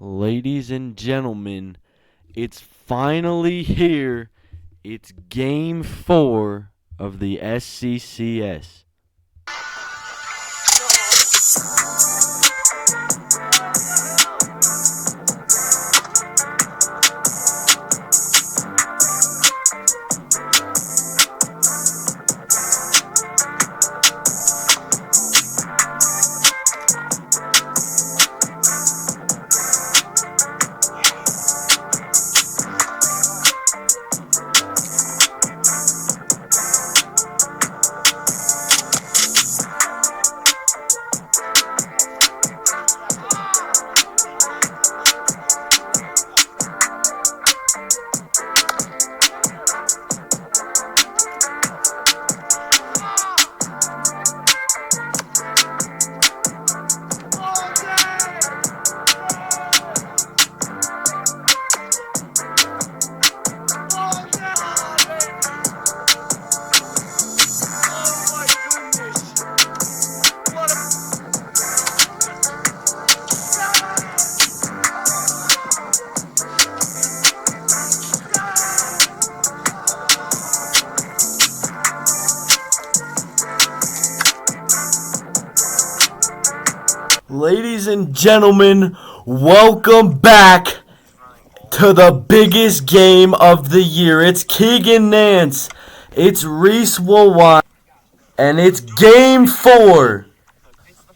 Ladies and gentlemen, it's finally here. It's game 4 of the SCCS. Ladies and gentlemen, welcome back to the biggest game of the year. It's Keegan Nance, it's Reese Woolwine, and it's game 4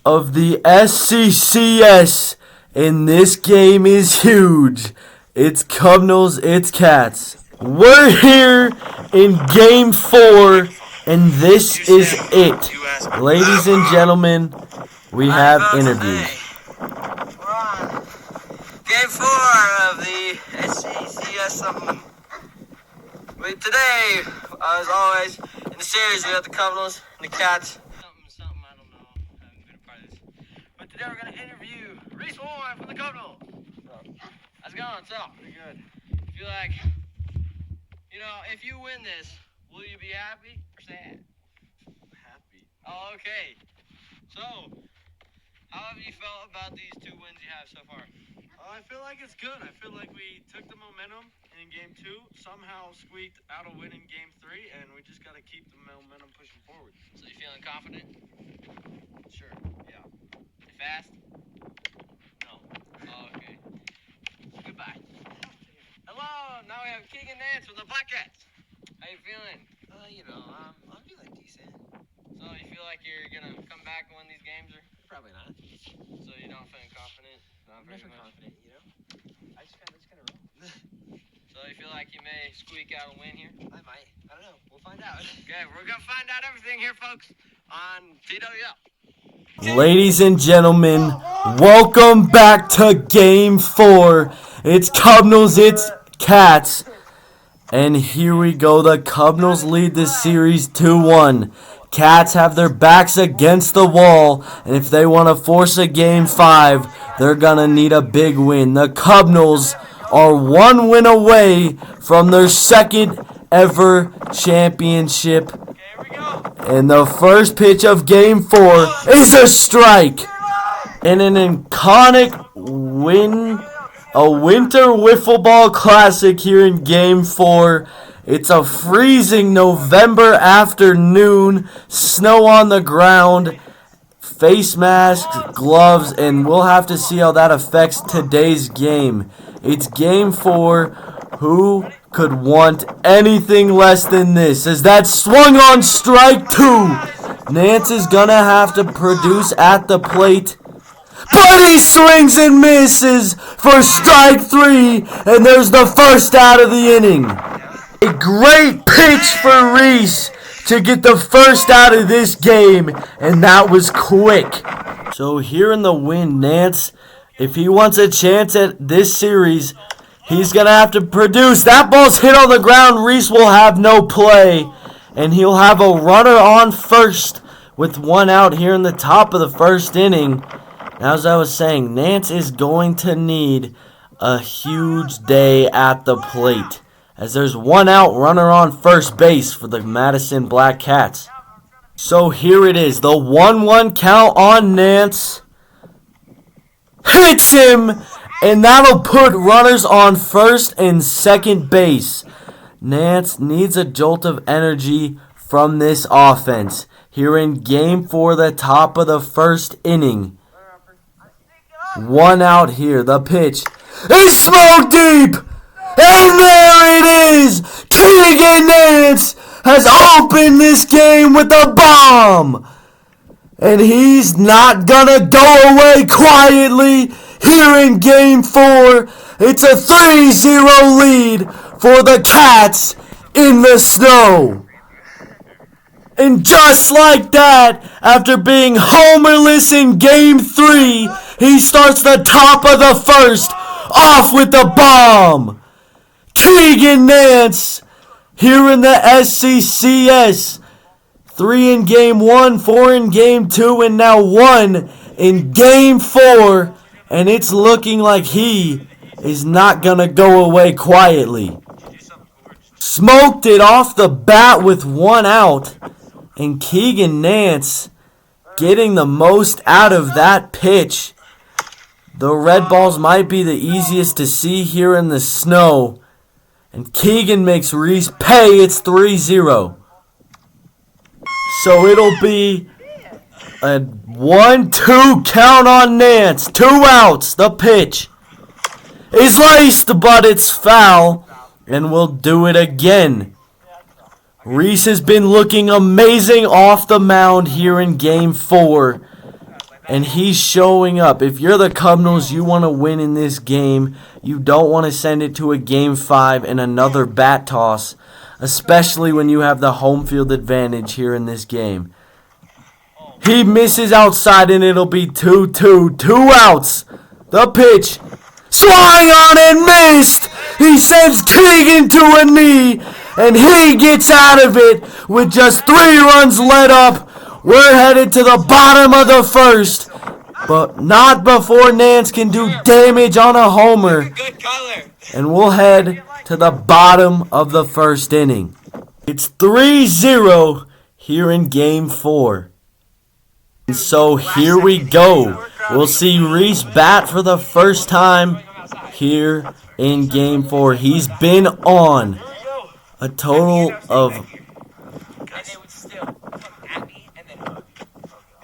of the SCCS. And this game is huge. It's Cubinals, it's Cats. We're here in game 4, and this is it. Ladies and gentlemen, we have interviews. We're on game 4 of the SCCS. Today, as always, in the series, we have the Cubinals and the Cats. Something, I don't know. I haven't been a part of this. But today, we're going to interview Reese Woolwine from the Cubinals. How's it going? What's up? Pretty good. Feel like, if you win this, will you be happy or sad? Happy. Oh, okay. So, how have you felt about these 2 wins you have so far? I feel like it's good. I feel like we took the momentum in game 2, somehow squeaked out a win in game 3, and we just got to keep the momentum pushing forward. So you feeling confident? Sure, yeah. You fast? No. Oh, okay. Goodbye. Hello, now we have Keegan Nance from the Black Cats. How you feeling? I'm feeling decent. So you feel like you're gonna come back and win these games, or? Probably not. So you don't feel confident? I'm never confident, I just kind of roll. So you feel like you may squeak out a win here? I might. I don't know. We'll find out. Okay, we're gonna find out everything here, folks, on TWL. Ladies and gentlemen, welcome back to game 4. It's Cubinals, it's Cats. And here we go. The Cubinals lead the series 2-1. Cats have their backs against the wall, and if they want to force a game 5, they're going to need a big win. The Cubinals are 1 win away from their 2nd ever championship. And the first pitch of game 4 is a strike. In an iconic a winter wiffle ball classic here in game 4. It's a freezing November afternoon, snow on the ground, face masks, gloves, and we'll have to see how that affects today's game. It's game 4. Who could want anything less than this? As that swung on strike 2. Nance is gonna have to produce at the plate. But he swings and misses for strike 3, and there's the first out of the inning. A great pitch for Reese to get the first out of this game, and that was quick. So here in the win, Nance, if he wants a chance at this series, he's going to have to produce. That ball's hit on the ground. Reese will have no play, and he'll have a runner on first with 1 out here in the top of the first inning. As I was saying, Nance is going to need a huge day at the plate, as there's 1 out, runner on first base for the Madison Black Cats. So here it is, the 1-1 count on Nance. Hits him, And that'll put runners on first and second base. Nance needs a jolt of energy from this offense. Here in game 4, the top of the first inning. 1 out here. The pitch is smoke deep. And there it is. Keegan Nance has opened this game with a bomb. And he's not gonna go away quietly here in game 4. It's a 3-0 lead for the Cats in the snow. And just like that, after being homerless in game 3, he starts the top of the first off with the bomb. Keegan Nance here in the SCCS. 3 in game 1, 4 in game 2, and now 1 in game 4. And it's looking like he is not going to go away quietly. Smoked it off the bat with 1 out. And Keegan Nance getting the most out of that pitch. The red balls might be the easiest to see here in the snow. And Keegan makes Reese pay. It's 3-0. So it'll be a 1-2 count on Nance. 2 outs. The pitch is laced, but it's foul. And we'll do it again. Reese has been looking amazing off the mound here in game 4. And he's showing up. If you're the Cubinals, you want to win in this game. You don't want to send it to a game 5 and another bat toss. Especially when you have the home field advantage here in this game. He misses outside and it'll be 2-2. 2 outs. The pitch. Swung on and missed. He sends Keegan to a knee. And he gets out of it with just 3 runs let up. We're headed to the bottom of the first. But not before Nance can do damage on a homer. And we'll head to the bottom of the first inning. It's 3-0 here in game 4. And so here we go. We'll see Reese bat for the first time here in game 4. He's been on a total of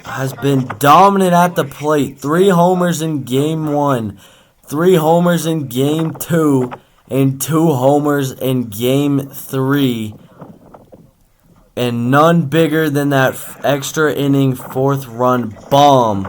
has been dominant at the plate. 3 homers in game 1, 3 homers in game 2, and 2 homers in game 3. And none bigger than that extra inning 4th run bomb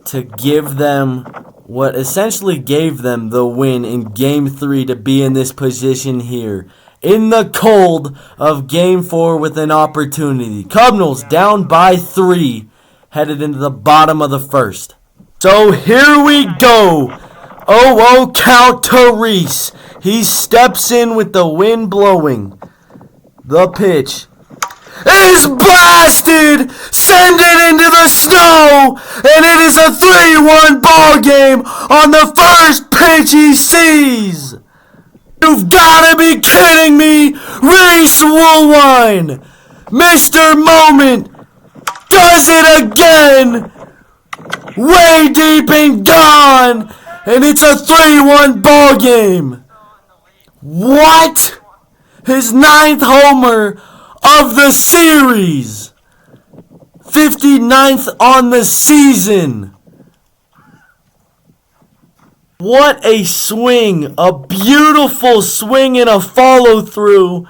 to give them what essentially gave them the win in game 3 to be in this position here. In the cold of game 4 with an opportunity. Cubinals down by 3, headed into the bottom of the first. So here we go. 0-0 count to Reese. He steps in with the wind blowing. The pitch is blasted. Send it into the snow. And it is a 3-1 ball game on the first pitch he sees. You've got to be kidding me. Reese Woolwine, Mr. Moment, does it again. Way deep and gone. And it's a 3-1 ball game. What? His 9th homer of the series. 59th on the season. What a swing. A beautiful swing and a follow-through.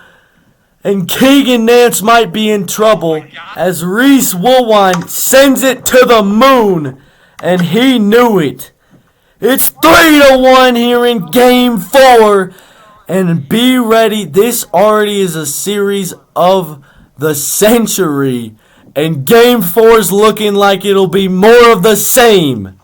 And Keegan Nance might be in trouble as Reese Woolwine sends it to the moon. And he knew it. It's 3-1 here in game 4. And be ready. This already is a series of the century. And game 4 is looking like it'll be more of the same.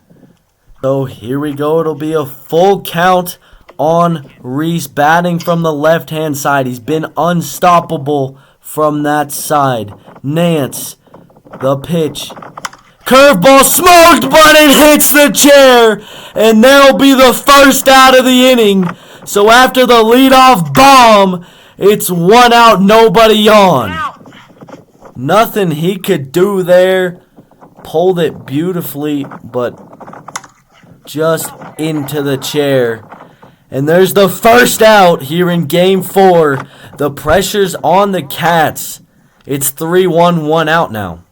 So here we go. It'll be a full count on Reese batting from the left-hand side. He's been unstoppable from that side. Nance, the pitch. Curveball smoked, but it hits the chair. And there'll be the first out of the inning. So after the leadoff bomb, it's 1 out, nobody on. Nothing he could do there. Pulled it beautifully, but just into the chair. And there's the first out here in Game 4. The pressure's on the Cats. It's 3-1, 1 out now.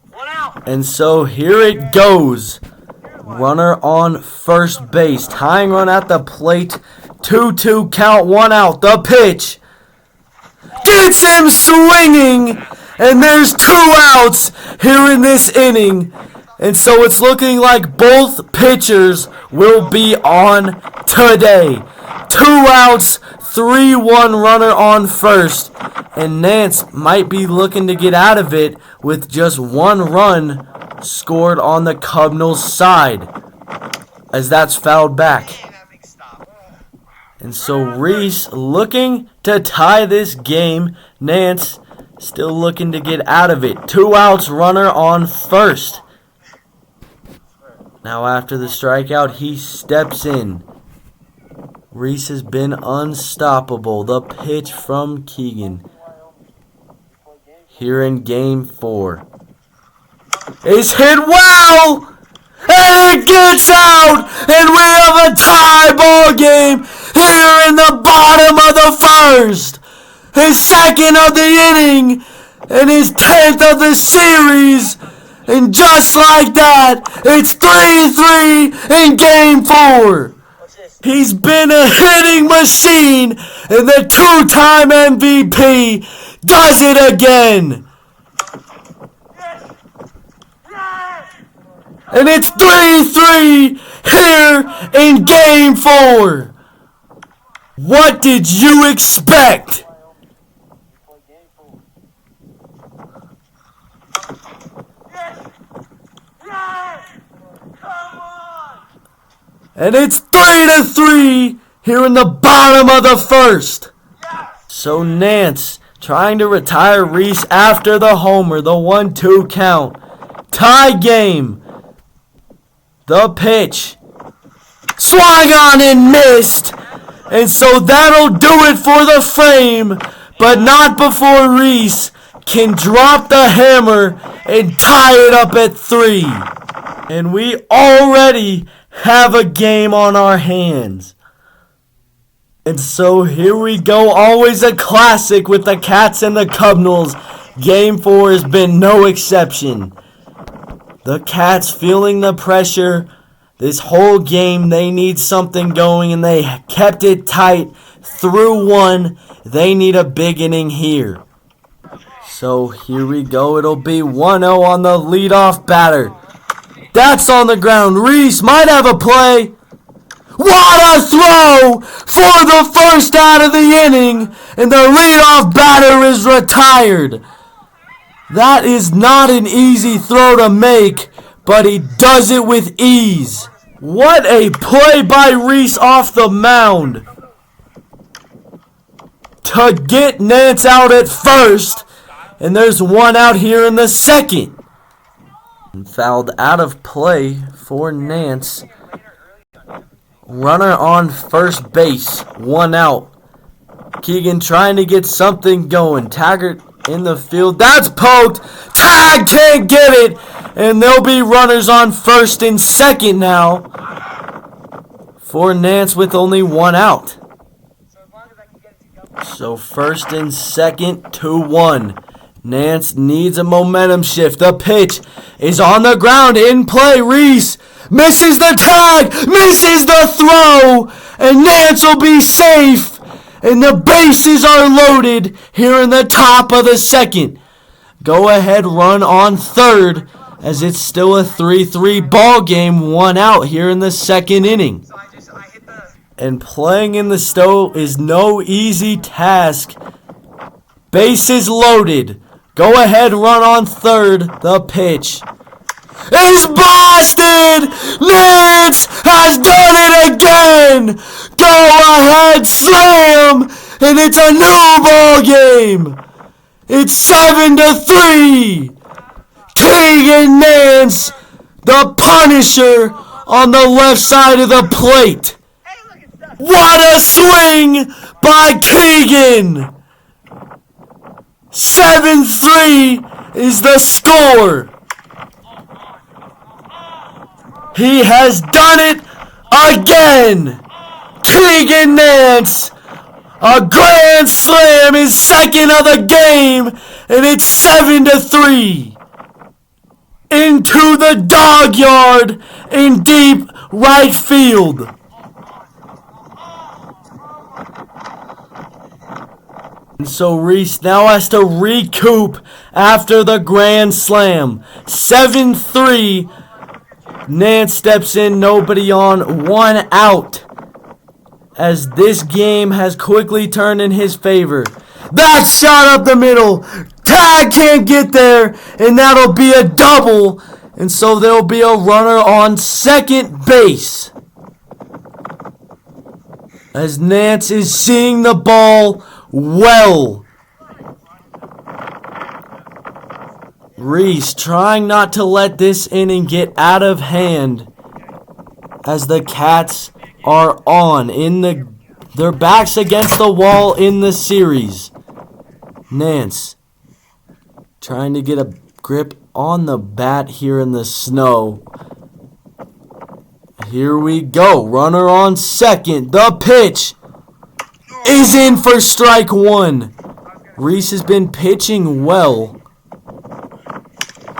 And so here it goes. Runner on first base. Tying run at the plate. 2-2 count, 1 out. The pitch. Gets him swinging. And there's 2 outs here in this inning. And so it's looking like both pitchers will be on today. 2 outs, 3-1 runner on first. And Nance might be looking to get out of it with just 1 run scored on the Cubinals side, as that's fouled back. And so Reese looking to tie this game. Nance still looking to get out of it. 2 outs, runner on first. Now after the strikeout, he steps in. Reese has been unstoppable. The pitch from Keegan here in Game 4 is hit well, and it gets out, and we have a tie ball game here in the bottom of the first. His second of the inning, and his 10th of the series, and just like that, it's 3-3 in Game 4. He's been a hitting machine, and the 2-time MVP does it again. And it's 3-3 here in Game 4. What did you expect? And it's 3-3 here in the bottom of the first. So Nance trying to retire Reese after the homer, the 1-2 count. Tie game. The pitch. Swung on and missed. And so that'll do it for the frame, but not before Reese can drop the hammer and tie it up at 3. And we already have a game on our hands. And so here we go, always a classic with the Cats and the Cubinals. Game 4 has been no exception. The Cats feeling the pressure. This whole game they need something going, and they kept it tight through 1. They need a big inning here. So here we go, it'll be 1-0 on the leadoff batter. That's on the ground. Reese might have a play. What a throw for the first out of the inning. And the leadoff batter is retired. That is not an easy throw to make, but he does it with ease. What a play by Reese off the mound to get Nance out at first. And there's 1 out here in the second. Fouled out of play for Nance. Runner on first base, 1 out. Keegan trying to get something going. Taggart in the field. That's poked. Tag can't get it. And there'll be runners on first and second now for Nance with only 1 out. So first and second, 2-1. Nance needs a momentum shift. The pitch is on the ground, in play. Reese misses the tag, misses the throw, and Nance will be safe. And the bases are loaded here in the top of the second. Go ahead run on third, as it's still a 3-3 ball game, 1 out here in the second inning. And playing in the Stowe is no easy task. Bases loaded. Go ahead, run on third. The pitch is blasted. Nance has done it again. Go ahead, slam, and it's a new ball game. It's 7-3. Keegan Nance, the Punisher, on the left side of the plate. What a swing by Keegan. 7-3 is the score. He has done it again. Keegan Nance, a grand slam, his second of the game, and it's 7-3. Into the dog yard in deep right field. And so Reese now has to recoup after the grand slam. 7-3. Nance steps in, nobody on, 1 out. As this game has quickly turned in his favor. That shot up the middle. Tag can't get there, and that'll be a double. And so there'll be a runner on second base. As Nance is seeing the ball well. Reese trying not to let this inning get out of hand as the Cats are on their backs against the wall in the series. Nance trying to get a grip on the bat here in the snow. Here we go. Runner on second. The pitch is in for strike one. Reese has been pitching well.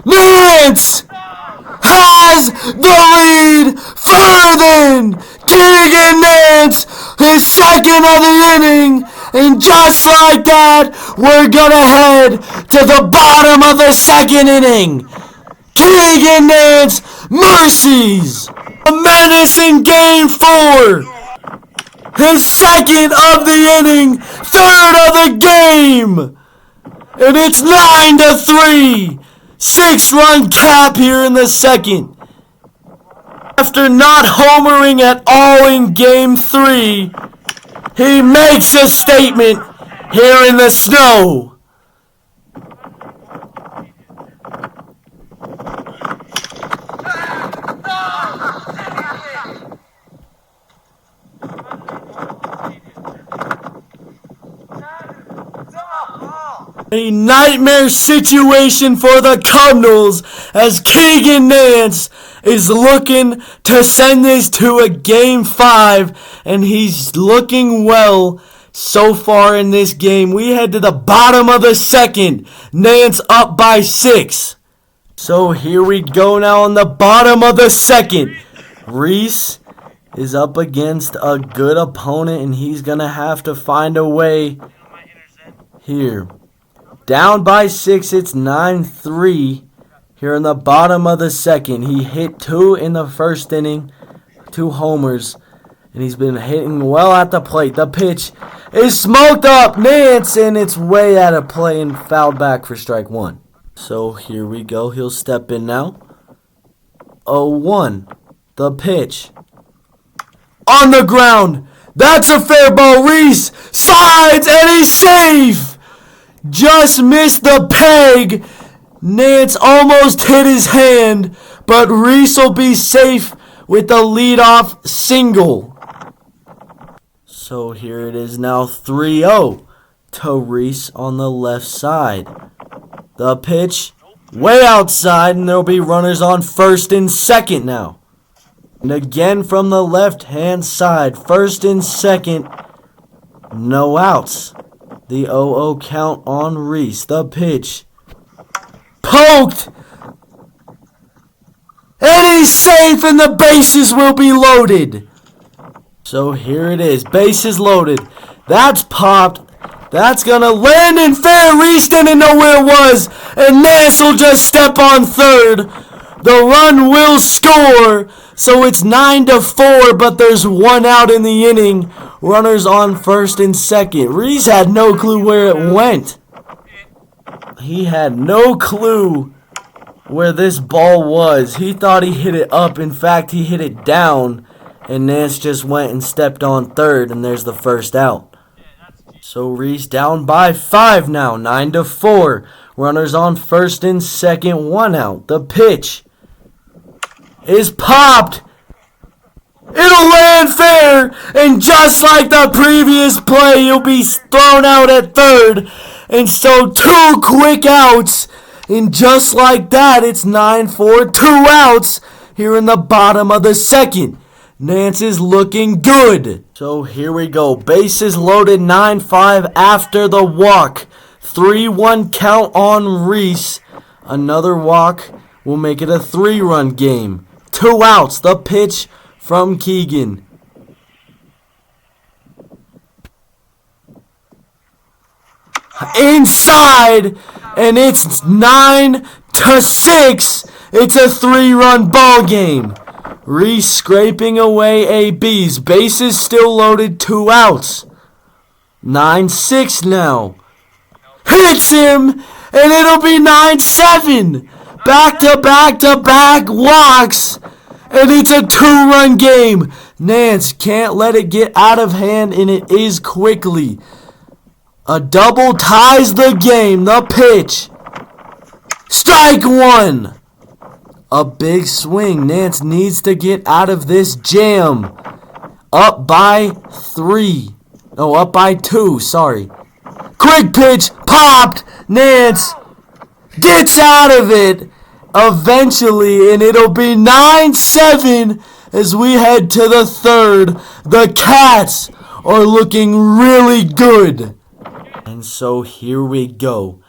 Nance has the lead further. Keegan Nance, his second of the inning. And just like that, we're going to head to the bottom of the second inning. Keegan Nance mercies. A menace in game 4. His second of the inning, third of the game. And it's 9-3. 6-run cap here in the second. After not homering at all in game 3, he makes a statement here in the snow. A nightmare situation for the Cubinals as Keegan Nance is looking to send this to a game 5, and he's looking well so far in this game. We head to the bottom of the second. Nance up by 6. So here we go now on the bottom of the second. Reese is up against a good opponent, and he's going to have to find a way here. Down by 6, it's 9-3 here in the bottom of the second. He hit 2 in the first inning, 2 homers, and he's been hitting well at the plate. The pitch is smoked up, Nance, and it's way out of play and fouled back for strike 1. So here we go. He'll step in now. 0-1. The pitch. On the ground. That's a fair ball. Reese slides, and he's safe. Just missed the peg. Nance almost hit his hand, but Reese will be safe with the leadoff single. So here it is now 3-0 to Reese on the left side. The pitch way outside, and there'll be runners on first and second now. And again from the left-hand side, first and second, no outs. The 0-0 count on Reese. The pitch. Poked! And he's safe, and the bases will be loaded. So here it is. Bases loaded. That's popped. That's going to land in fair. Reese didn't know where it was. And Nance will just step on third. The run will score. So it's 9-4, but there's 1 out in the inning. Runners on first and second. Reese had no clue where it went. He had no clue where this ball was. He thought he hit it up. In fact, he hit it down. And Nance just went and stepped on third, and there's the first out. So Reese down by 5 now, 9-4. Runners on first and second, 1 out. The pitch is popped. It'll land fair, and just like the previous play, he'll be thrown out at third. And so 2 quick outs, and just like that, it's 9-4, 2 outs here in the bottom of the second. Nance is looking good. So here we go. Bases loaded 9-5 after the walk. 3-1 count on Reese. Another walk will make it a 3-run game. 2 outs. The pitch from Keegan. Inside, and it's 9-6. It's a 3-run ball game. Reese scraping away ABs. Bases still loaded, 2 outs. 9-6 now. Hits him, and it'll be 9-7. Back-to-back-to-back walks, and it's a 2-run game. Nance can't let it get out of hand, and it is quickly. A double ties the game. The pitch. Strike 1. A big swing. Nance needs to get out of this jam. Up by 3. No, up by 2. Sorry. Quick pitch. Popped. Nance gets out of it eventually, and it'll be 9-7 as we head to the 3rd. The Cats are looking really good. And so here we go.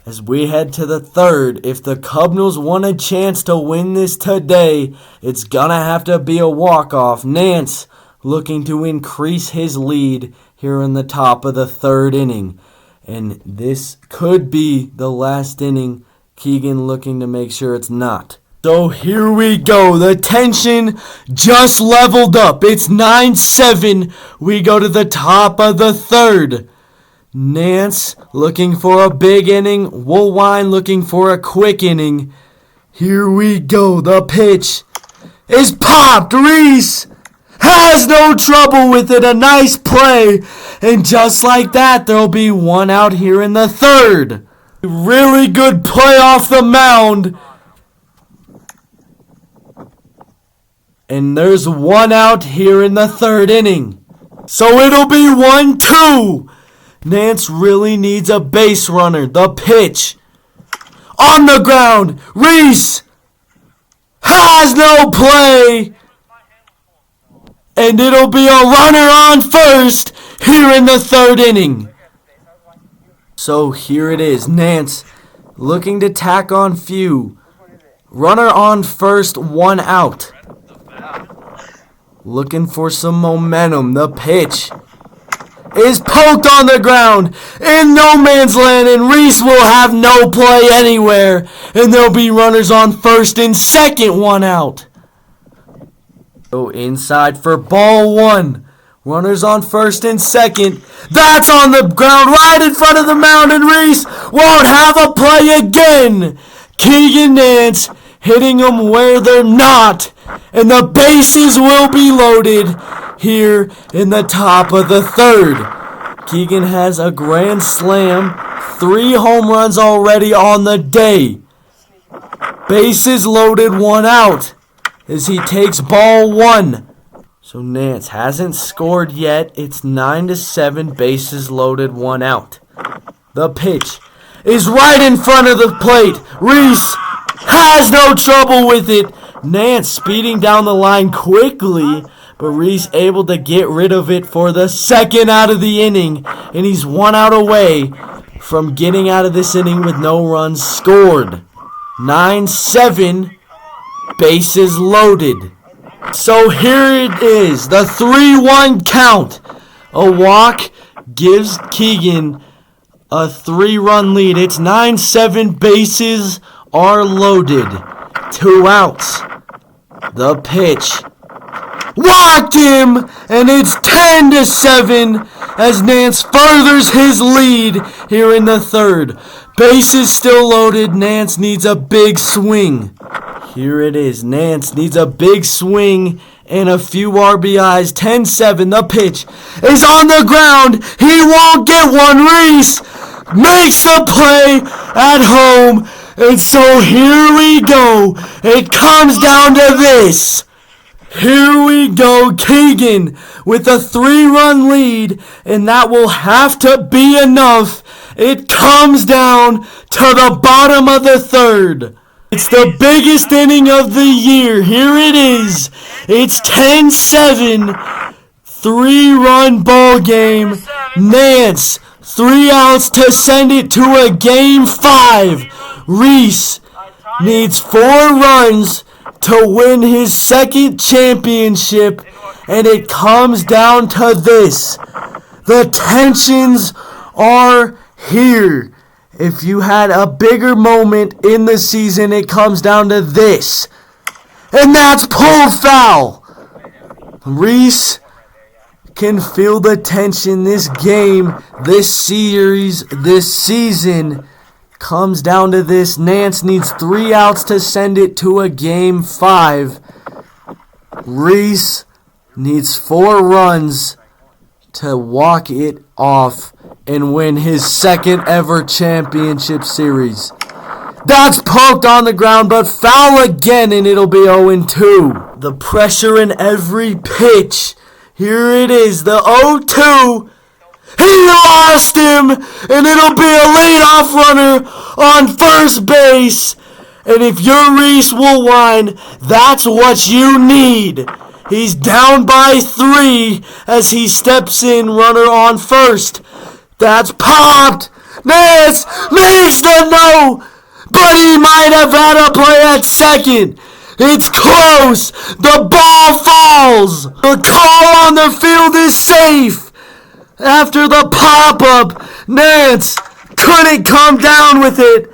As we head to the 3rd, if the Cubinals want a chance to win this today, it's gonna have to be a walk-off. Nance looking to increase his lead here in the top of the 3rd inning. And this could be the last inning. Keegan looking to make sure it's not. So here we go. The tension just leveled up. It's 9-7. We go to the top of the 3rd. Nance looking for a big inning. Woolwine looking for a quick inning. Here we go. The pitch is popped. Reese has no trouble with it. A nice play. And just like that, there'll be 1 out here in the 3rd. Really good play off the mound. And there's 1 out here in the 3rd inning. So it'll be 1-2. Nance really needs a base runner. The pitch. On the ground. Reese has no play. And it'll be a runner on first here in the 3rd inning. So here it is. Nance looking to tack on few. Runner on first, 1 out. Looking for some momentum. The pitch is poked on the ground in no man's land, and Reese will have no play anywhere, and there'll be runners on first and second, 1 out. Go inside for ball 1. Runners on first and second. That's on the ground right in front of the mound, and Reese won't have a play again. Keegan Nance hitting them where they're not, and the bases will be loaded here in the top of the 3rd. Keegan has a grand slam, 3 home runs already on the day. Bases loaded, 1 out as he takes ball 1. So Nance hasn't scored yet. It's 9-7, bases loaded, 1 out. The pitch is right in front of the plate. Reese has no trouble with it. Nance speeding down the line quickly, but Reese able to get rid of it for the 2nd out of the inning, and he's 1 out away from getting out of this inning with no runs scored. 9-7, bases loaded. So here it is, the 3-1 count. A walk gives Keegan a 3-run lead. It's 9-7, bases are loaded. 2 outs. The pitch. Walked him, and it's 10-7 as Nance furthers his lead here in the 3rd. Bases still loaded. Nance needs a big swing. Here it is. Nance needs a big swing and a few RBIs. 10-7. The pitch is on the ground. He won't get one. Reese makes the play at home. And so here we go. It comes down to this. Here we go. Keegan with a 3-run lead, and that will have to be enough. It comes down to the bottom of the 3rd. It's the biggest inning of the year. Here it is. It's 10-7. 3-run ball game. Nance, 3 outs to send it to a game 5. Reese needs 4 runs to win his second championship, and it comes down to this. The tensions are here. If you had a bigger moment in the season, it comes down to this. And that's pulled foul. Reese can feel the tension. This game, this series, this season comes down to this. Nance needs 3 outs to send it to a game 5. Reese needs 4 runs to walk it off and win his second ever championship series. That's poked on the ground, but foul again, and it'll be 0-2. The pressure in every pitch. Here it is, the 0-2. He lost him, and it'll be a leadoff runner on first base. And if your Reese will whine, that's what you need. He's down by 3 as he steps in, runner on first. That's popped. Nance makes the no, but he might have had a play at second. It's close. The ball falls. The call on the field is safe. After the pop-up, Nance couldn't come down with it.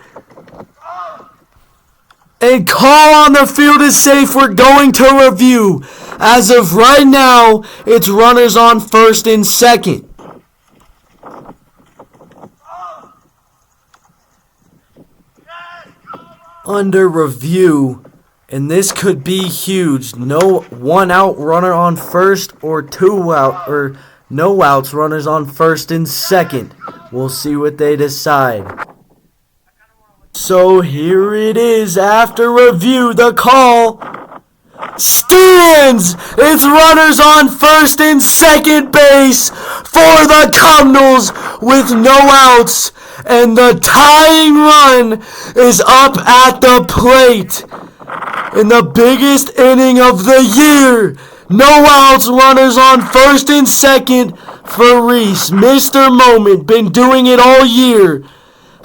A call on the field is safe. We're going to review. As of right now, it's runners on first and second. Under review, and this could be huge. No 1-out runner on first, or 2-out, or no outs, runners on first and second. We'll see what they decide. So here it is. After review, the call stands. It's runners on first and second base for the Cubinals with no outs. And the tying run is up at the plate. In the biggest inning of the year. No outs, runners on first and second for Reese. Mr. Moment, been doing it all year.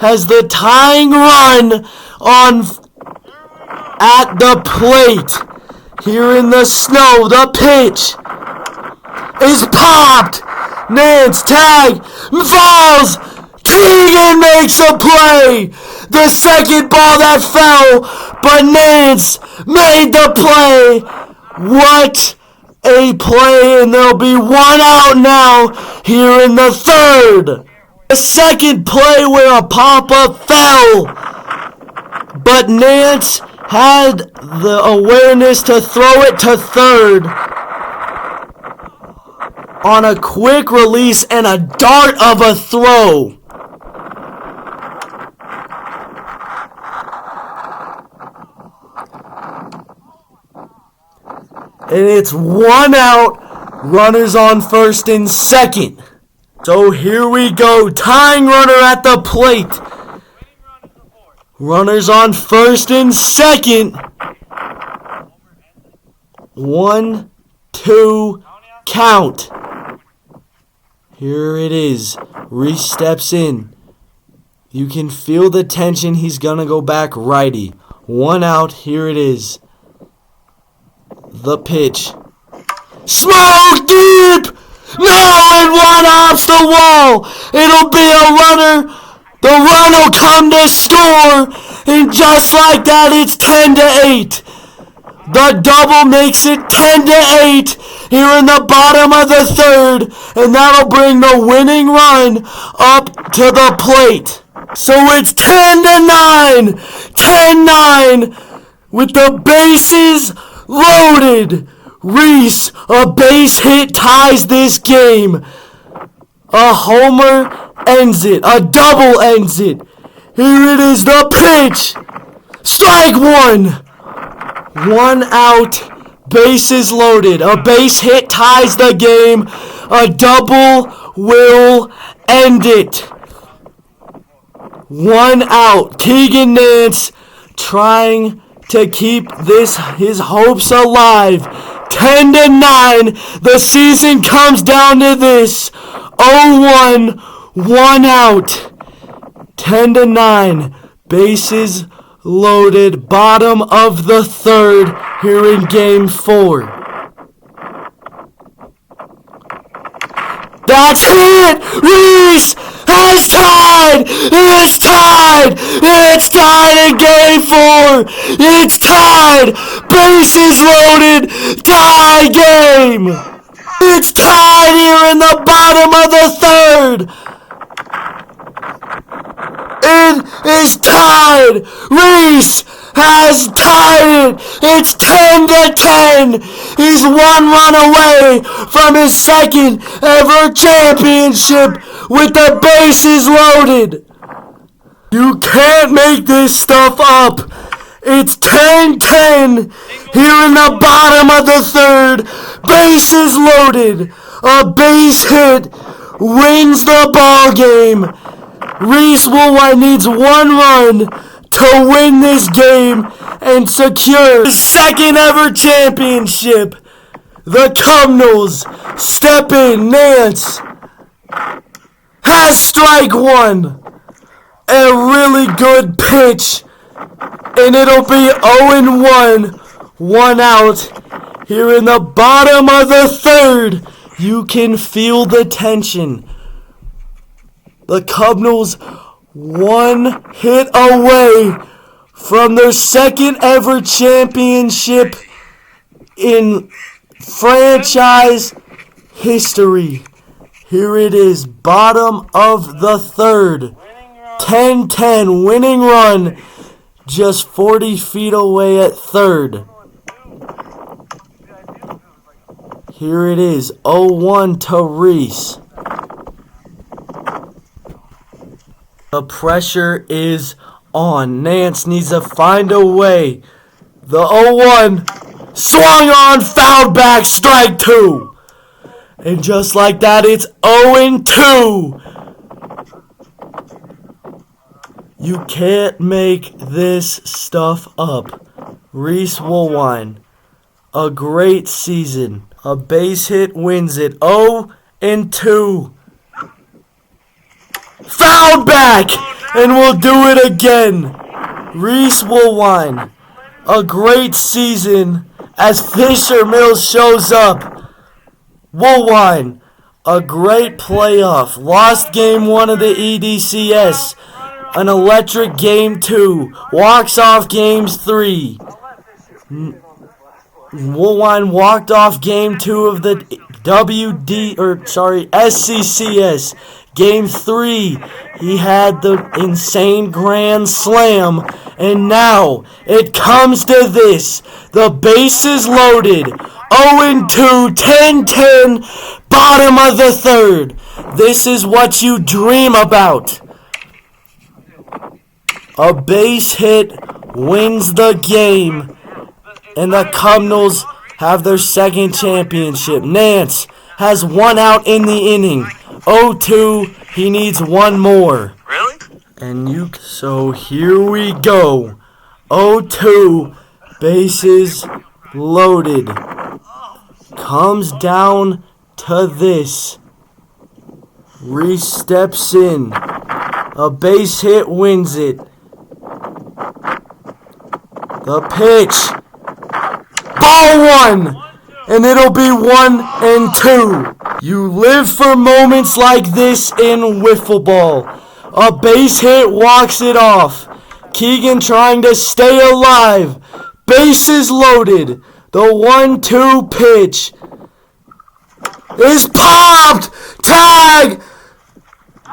Has the tying run on at the plate. Here in the snow, the pitch is popped. Nance tag falls. Keegan makes a play. The second ball that fell, but Nance made the play. What a play, and there'll be 1 out now here in the third. The second play where a pop-up fell, but Nance had the awareness to throw it to third on a quick release and a dart of a throw. And it's 1 out, runners on first and second. So here we go, tying runner at the plate. Runners on first and second. 1, 2, count. Here it is. Reese steps in. You can feel the tension. He's going to go back righty. 1 out. Here it is. The pitch. Smoke deep! No, and 1 hops the wall. It'll be a runner. The run will come to score. And just like that, it's 10-8. The double makes it 10-8 here in the bottom of the third. And that'll bring the winning run up to the plate. So it's 10-9. 10-9 with the bases loaded. Reese, a base hit ties this game. A homer ends it. A double ends it. Here it is, the pitch. Strike 1. 1 out. Bases loaded. A base hit ties the game. A double will end it. 1 out. Keegan Nance trying to keep his hopes alive. 10-9. The season comes down to this. 0-1, 1 out. 10-9. Bases loaded. Bottom of the third here in Game 4. That's it! Reese has tied! It's tied! It's tied in Game 4! It's tied! Bases loaded! Tie game! It's tied here in the bottom of the third! It is tied! Reese has tied it! It's 10-10! He's 1 run away from his second ever championship with the bases loaded! You can't make this stuff up! It's 10-10 here in the bottom of the third! Bases loaded! A base hit wins the ball game! Reese Woolwhite needs 1 run to win this game and secure his second ever championship. The Cubinals step in. Nance has strike 1. A really good pitch. And it'll be 0-1. 1 out. Here in the bottom of the third. You can feel the tension. The Cubinals 1 hit away from their second ever championship in franchise history. Here it is, bottom of the third. 10-10, winning run, just 40 feet away at third. Here it is, 0-1 to Reese. The pressure is on. Nance needs to find a way. The 0-1 swung on, fouled back, strike 2. And just like that, it's 0-2. You can't make this stuff up. Reese Woolwhite, a great season. A base hit wins it. 0-2. Fouled back, and we'll do it again. Reese Woolwhite, a great season as Fisher Mills shows up. Woolwhite, a great playoff. Lost Game 1 of the EDCS. An electric Game 2. Walks off Games 3. Woolwhite walked off Game 2 of the SCCS. Game 3, he had the insane grand slam, and now it comes to this. The bases loaded, 0-2, 10-10, bottom of the third. This is what you dream about. A base hit wins the game, and the Cubinals have their second championship. Nance has 1 out in the inning. 0-2, he needs 1 more. Really? So here we go. 0-2, bases loaded. Comes down to this. Reese steps in. A base hit wins it. The pitch. Ball 1. And it'll be 1-2. You live for moments like this in wiffle ball. A base hit walks it off. Keegan trying to stay alive. Bases loaded. The 1-2 pitch is popped. Tag.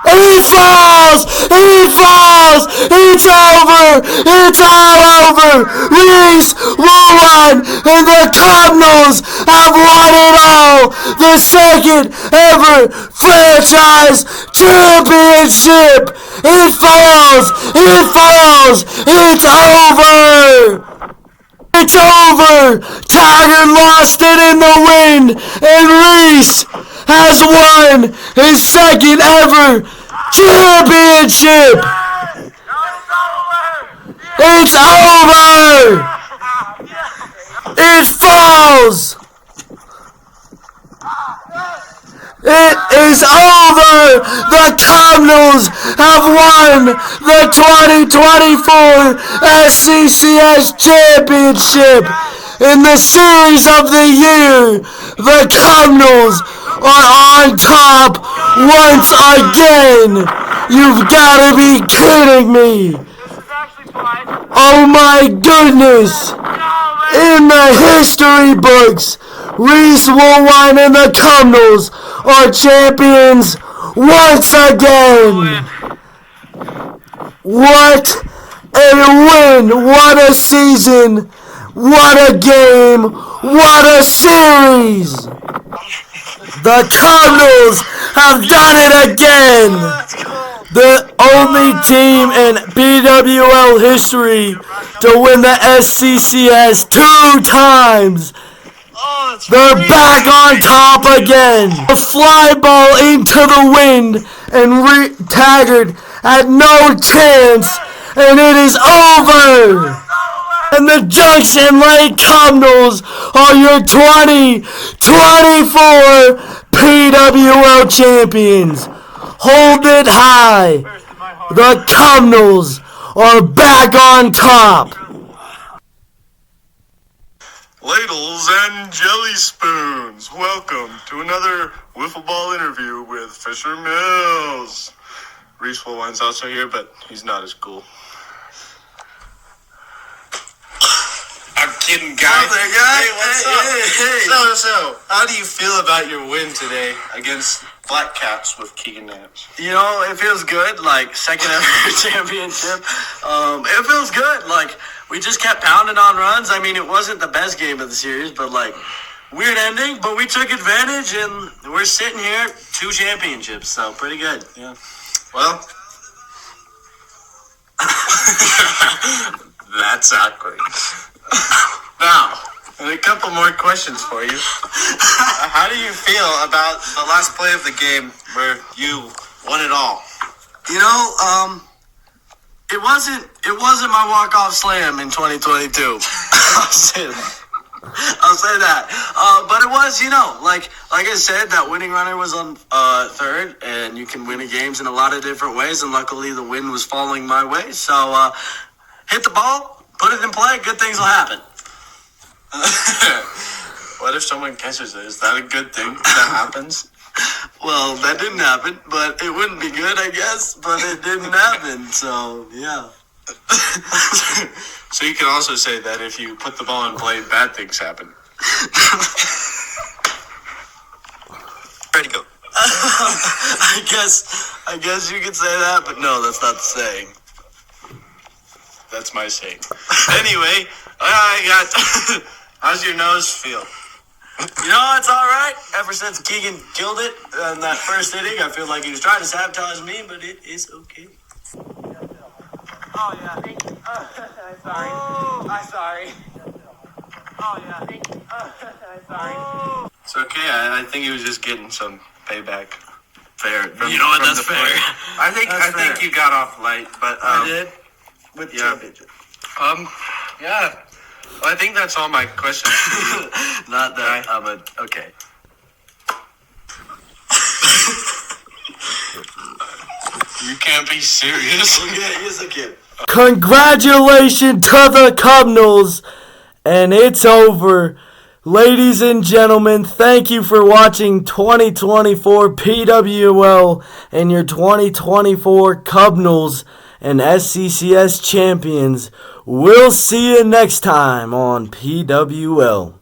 And he falls! He falls! It's over! It's all over! Reese Woolwhite and the Cubinals have won it all! The second ever franchise championship! It falls! It falls! It's over! It's over! Tiger lost it in the wind, and Reese has won his second ever championship! It's over! The It's over! It falls! It is over! The Cubinals have won the 2024 SCCS Championship! In the series of the year, the Cubinals are on top once again! You've gotta be kidding me! Oh my goodness! In the history books, Reese Woolwine and the Cubinals are champions once again! What a win! What a season! What a game! What a series! The Cubinals have done it again! The only team in PWL history to win the SCCS 2 times. They're back on top again. The fly ball into the wind, and Taggart had no chance, and it is over. And the Junction Lake Cubinals are your 2024 PWL champions. Hold it high. The Cubinals are back on top. Ladles and jelly spoons, welcome to another wiffle ball interview with Fisher Mills. Reese Woolwine's also here, but he's not as cool. I'm kidding, guys. Hey, guy. Hey, what's up? Hey. So, how do you feel about your win today against Black Cats with Keegan Nance? You know, it feels good, like, second ever championship. It feels good, like, we just kept pounding on runs. I mean, it wasn't the best game of the series, but, like, weird ending, but we took advantage, and we're sitting here, 2 championships, so pretty good. Yeah. Well, that's awkward. Now, a couple more questions for you. How do you feel about the last play of the game where you won it all? You know, it wasn't my walk-off slam in 2022. I'll say that. But it was, you know, like I said, that winning runner was on third, and you can win games in a lot of different ways, and luckily the wind was falling my way. So hit the ball, put it in play, good things will happen. What if someone catches it? Is that a good thing that happens? Well, that didn't happen, but it wouldn't be good, I guess. But it didn't happen, so yeah. So you can also say that if you put the ball in play, bad things happen. Ready to go. I guess you could say that, but no, that's not the saying. That's my saying. Anyway, I got. How's your nose feel? You know, it's all right. Ever since Keegan killed it in that first inning, I feel like he was trying to sabotage me, but it is okay. Oh, yeah. Thank you. I'm sorry. Oh. I'm sorry. Oh, yeah. Thank you. I'm sorry. Oh. It's okay. I think he was just getting some payback. Fair. You know what? That's fair. I think you got off light, but I did. With the championship. Yeah. Well, I think that's all my questions for you. Not that okay. You can't be serious. Okay, yes I can. Congratulations to the Cubinals, and it's over. Ladies and gentlemen, thank you for watching 2024 PWL and your 2024 Cubinals and SCCS champions. We'll see you next time on PWL.